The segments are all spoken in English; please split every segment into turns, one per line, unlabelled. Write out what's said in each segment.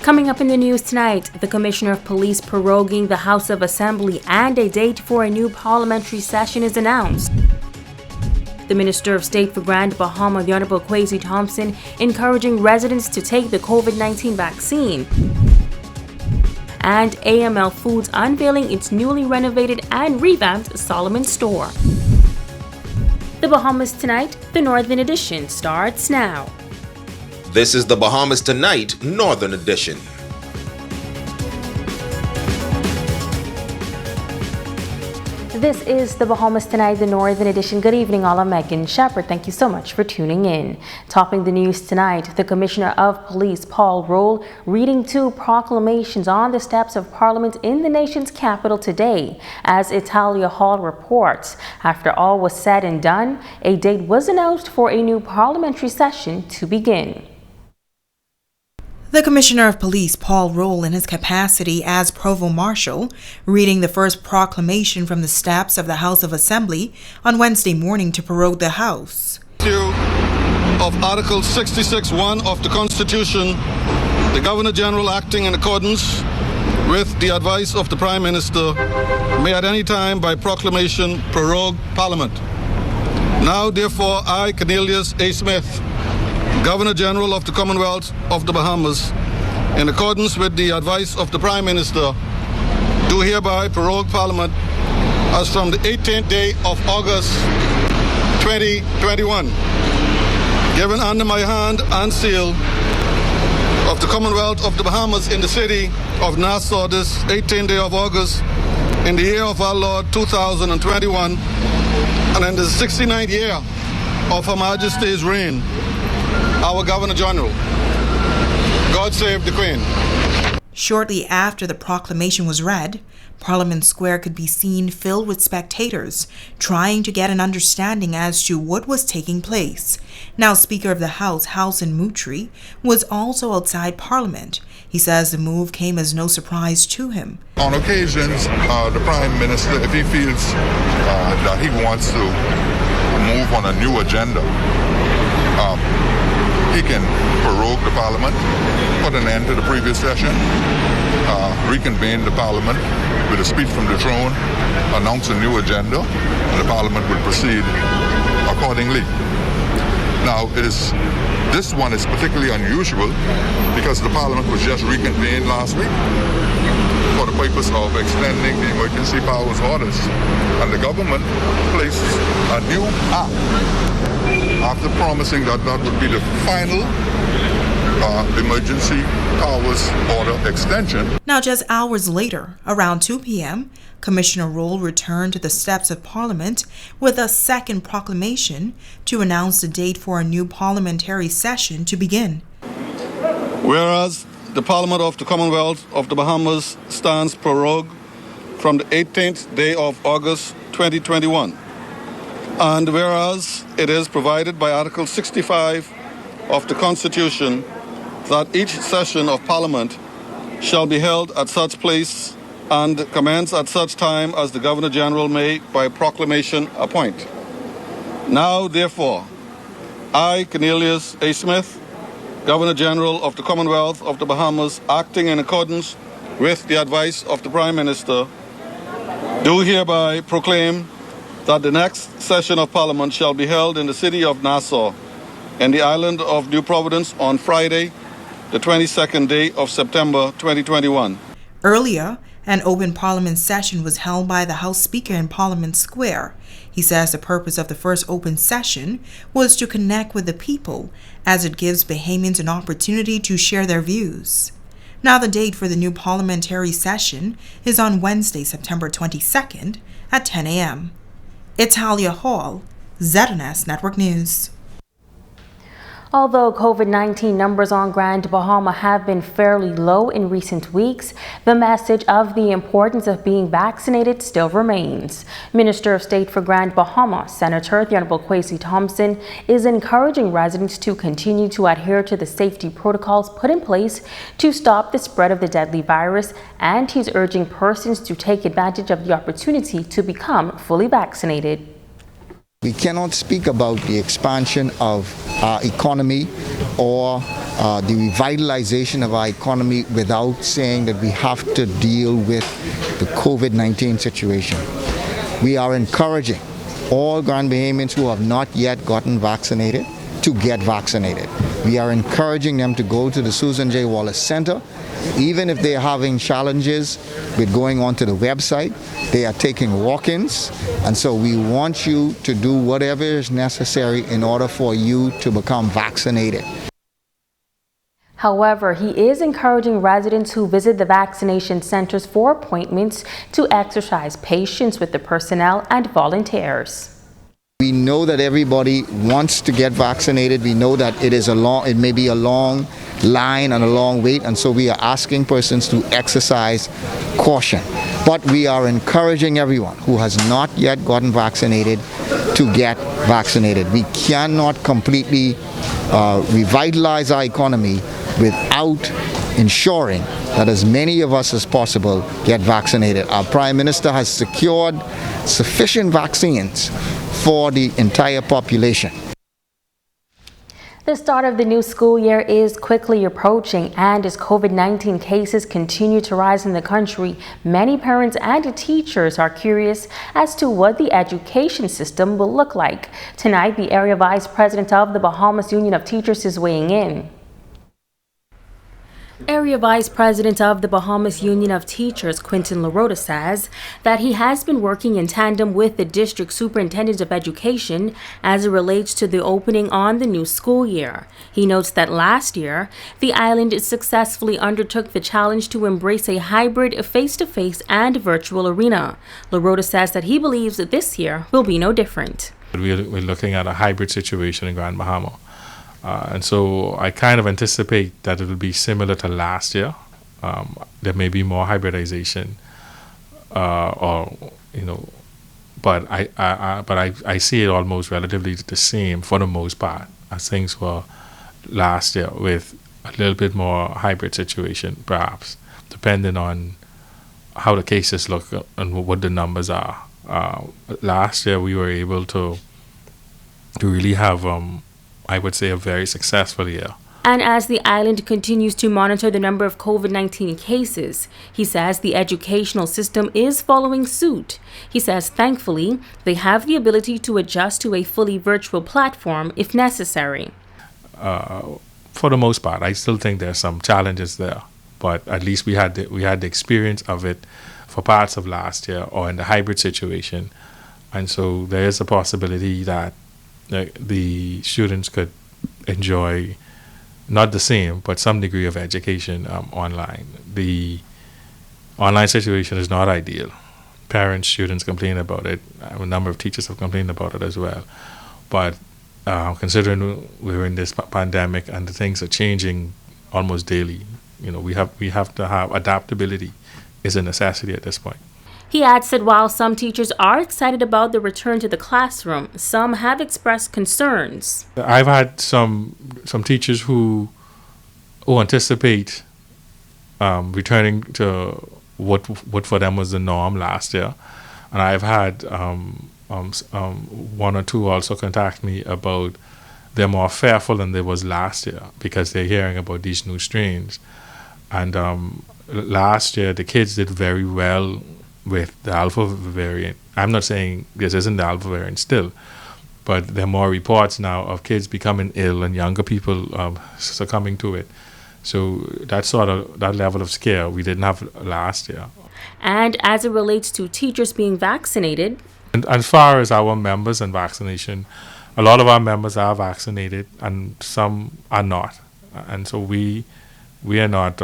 Coming up in the news tonight, the Commissioner of Police proroguing the House of Assembly and a date for a new parliamentary session is announced. The Minister of State for Grand Bahama, the Honorable Kwesi Thompson, encouraging residents to take the COVID-19 vaccine. And AML Foods unveiling its newly renovated and revamped Solomon store. The Bahamas Tonight, the Northern Edition, starts now.
This is the Bahamas Tonight, Northern Edition.
This is the Bahamas Tonight, the Northern Edition. Good evening, all. I'm Megan Shepard. Thank you so much for tuning in. Topping the news tonight, the Commissioner of Police, Paul Roll, reading two proclamations on the steps of Parliament in the nation's capital today. As Italia Hall reports, after all was said and done, a date was announced for a new parliamentary session to begin.
The Commissioner of Police, Paul Roll, in his capacity as Provost Marshal, reading the first proclamation from the steps of the House of Assembly on Wednesday morning to prorogue the House.
Of Article 66(1) of the Constitution, the Governor-General, acting in accordance with the advice of the Prime Minister, may at any time by proclamation prorogue Parliament. Now, therefore, I, Cornelius A. Smith, Governor-General of the Commonwealth of the Bahamas, in accordance with the advice of the Prime Minister, do hereby prorogue Parliament as from the 18th day of August 2021, given under my hand and seal of the Commonwealth of the Bahamas in the city of Nassau this 18th day of August in the year of our Lord 2021, and in the 69th year of Her Majesty's reign, our Governor-General. God save the Queen.
Shortly after the proclamation was read, Parliament Square could be seen filled with spectators trying to get an understanding as to what was taking place. Now, Speaker of the House, Housen Moutri, was also outside Parliament. He says the move came as no surprise to him.
On occasions, the Prime Minister, if he feels that he wants to move on a new agenda, he can prorogue the Parliament, put an end to the previous session, reconvene the Parliament with a speech from the throne, announce a new agenda, and the Parliament will proceed accordingly. Now, this one is particularly unusual because the Parliament was just reconvened last week for the purpose of extending the emergency powers orders, and the government placed a new act after promising that that would be the final emergency powers order extension.
Now, just hours later, around 2 p.m., Commissioner Roll returned to the steps of Parliament with a second proclamation to announce the date for a new parliamentary session to begin.
Whereas the Parliament of the Commonwealth of the Bahamas stands prorogued from the 18th day of August 2021. And whereas it is provided by Article 65 of the Constitution that each session of Parliament shall be held at such place and commence at such time as the Governor-General may by proclamation appoint. Now, therefore, I, Cornelius A. Smith, Governor-General of the Commonwealth of the Bahamas, acting in accordance with the advice of the Prime Minister, do hereby proclaim that the next session of Parliament shall be held in the city of Nassau, in the island of New Providence, on Friday, the 22nd day of September 2021.
Earlier, an open Parliament session was held by the House Speaker in Parliament Square. He says the purpose of the first open session was to connect with the people, as it gives Bahamians an opportunity to share their views. Now, the date for the new parliamentary session is on Wednesday, September 22nd at 10 a.m. Italia Hall, ZNS Network News.
Although COVID-19 numbers on Grand Bahama have been fairly low in recent weeks, the message of the importance of being vaccinated still remains. Minister of State for Grand Bahama, Senator the Honorable Kwesi Thompson, is encouraging residents to continue to adhere to the safety protocols put in place to stop the spread of the deadly virus, and he's urging persons to take advantage of the opportunity to become fully vaccinated.
We cannot speak about the expansion of our economy or the revitalization of our economy without saying that we have to deal with the COVID-19 situation. We are encouraging all Grand Bahamians who have not yet gotten vaccinated to get vaccinated. We are encouraging them to go to the Susan J. Wallace Center. Even if they're having challenges with going onto the website, they are taking walk-ins, and so we want you to do whatever is necessary in order for you to become vaccinated.
However, he is encouraging residents who visit the vaccination centers for appointments to exercise patience with the personnel and volunteers.
We know that everybody wants to get vaccinated. We know that it may be a long line and a long wait, and so we are asking persons to exercise caution. But we are encouraging everyone who has not yet gotten vaccinated to get vaccinated. We cannot completely revitalize our economy without ensuring that as many of us as possible get vaccinated. Our Prime Minister has secured sufficient vaccines for the entire population.
The start of the new school year is quickly approaching, and as COVID-19 cases continue to rise in the country, many parents and teachers are curious as to what the education system will look like. Tonight, the Area Vice President of the Bahamas Union of Teachers is weighing in. Area Vice President of the Bahamas Union of Teachers, Quinton LaRota, says that he has been working in tandem with the District Superintendent of Education as it relates to the opening on the new school year. He notes that last year, the island successfully undertook the challenge to embrace a hybrid face-to-face and virtual arena. LaRota says that he believes that this year will be no different.
We're looking at a hybrid situation in Grand Bahama. And so I kind of anticipate that it will be similar to last year. There may be more hybridization, but I see it almost relatively the same for the most part as things were last year, with a little bit more hybrid situation, perhaps, depending on how the cases look and what the numbers are. Last year we were able to really have I would say a very successful year.
And as the island continues to monitor the number of COVID-19 cases, he says the educational system is following suit. He says thankfully they have the ability to adjust to a fully virtual platform if necessary.
For the most part, I still think there's some challenges there, but at least we had the experience of it for parts of last year or in the hybrid situation, and so there is a possibility that the students could enjoy not the same, but some degree of education online. The online situation is not ideal. Parents, students complain about it. A number of teachers have complained about it as well. But considering we're in this pandemic and the things are changing almost daily, we have to have adaptability is a necessity at this point.
He adds that while some teachers are excited about the return to the classroom, some have expressed concerns.
I've had some teachers who anticipate returning to what for them was the norm last year, and I've had one or two also contact me about they're more fearful than they was last year because they're hearing about these new strains. And last year the kids did very well with the alpha variant. I'm not saying this isn't the alpha variant still, but there are more reports now of kids becoming ill and younger people succumbing to it. So that level of scare we didn't have last year.
And as it relates to teachers being vaccinated,
and as far as our members and vaccination, a lot of our members are vaccinated and some are not, and so we are not.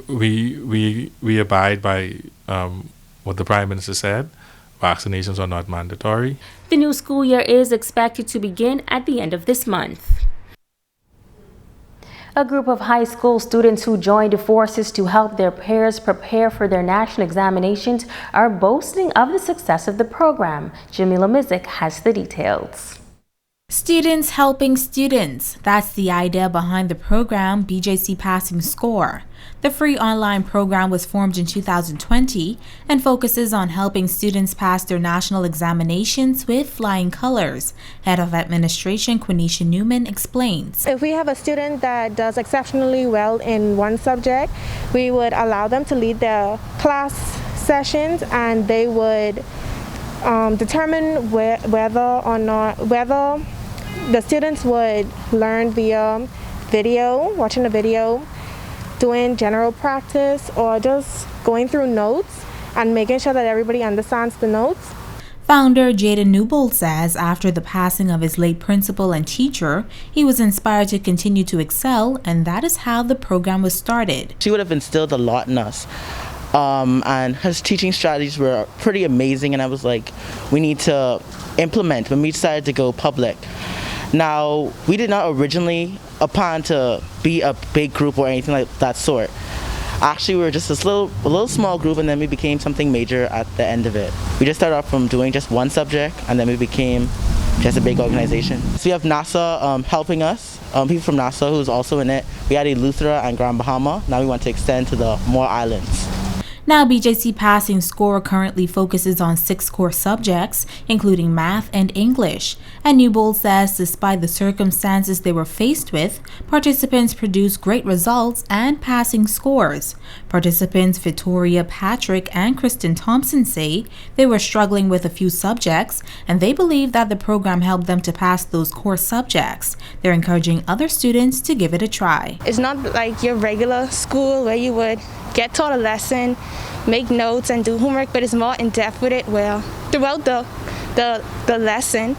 We abide by what the Prime Minister said. Vaccinations are not mandatory.
The new school year is expected to begin at the end of this month. A group of high school students who joined forces to help their peers prepare for their national examinations are boasting of the success of the program. Jamila Mizik has the details.
Students helping students. That's the idea behind the program BJC Passing Score. The free online program was formed in 2020 and focuses on helping students pass their national examinations with flying colors. Head of Administration Quenisha Newman explains.
If we have a student that does exceptionally well in one subject, we would allow them to lead their class sessions, and they would determine whether the students would learn via video, watching a video, doing general practice, or just going through notes and making sure that everybody understands the notes.
Founder Jaden Newbold says after the passing of his late principal and teacher, he was inspired to continue to excel, and that is how the program was started.
She would have instilled a lot in us. And her teaching strategies were pretty amazing, and I was like, we need to implement when we decided to go public. Now, we did not originally plan to be a big group or anything like that sort. Actually, we were just a little small group, and then we became something major at the end of it. We just started off from doing just one subject, and then we became just a big organization. So we have NASA helping us, people from NASA who's also in it. We had Eleuthera and Grand Bahama. Now we want to extend to the more islands.
Now, BJC Passing Score currently focuses on 6 core subjects, including math and English. And Newbold says despite the circumstances they were faced with, participants produced great results and passing scores. Participants Victoria Patrick and Kristen Thompson say they were struggling with a few subjects, and they believe that the program helped them to pass those core subjects. They're encouraging other students to give it a try.
It's not like your regular school where you would get taught a lesson, make notes, and do homework, but it's more in depth with it, where throughout the lesson,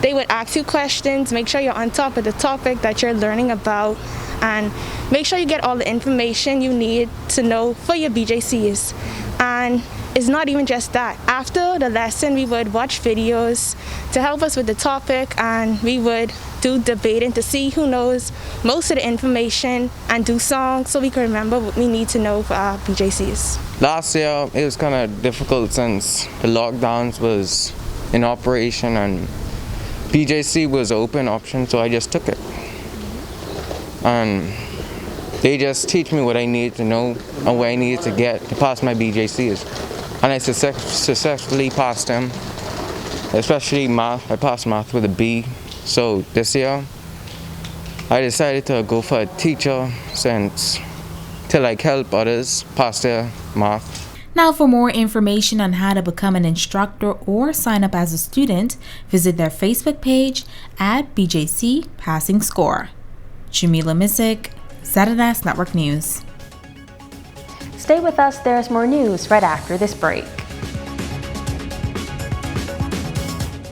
they would ask you questions, make sure you're on top of the topic that you're learning about, and make sure you get all the information you need to know for your BJCs. And it's not even just that. After the lesson, we would watch videos to help us with the topic, and we would do debating to see who knows most of the information, and do songs so we can remember what we need to know for our BJCs.
Last year it was kind of difficult since the lockdowns was in operation and BJC was an open option, so I just took it. And they just teach me what I need to know and what I needed to get to pass my BJCs. And I successfully passed them, especially math. I passed math with a B. So this year, I decided to go for a teacher to help others pass their math.
Now, for more information on how to become an instructor or sign up as a student, visit their Facebook page at BJC Passing Score. Jamila Missick, ZNS Network News.
Stay with us, there's more news right after this break.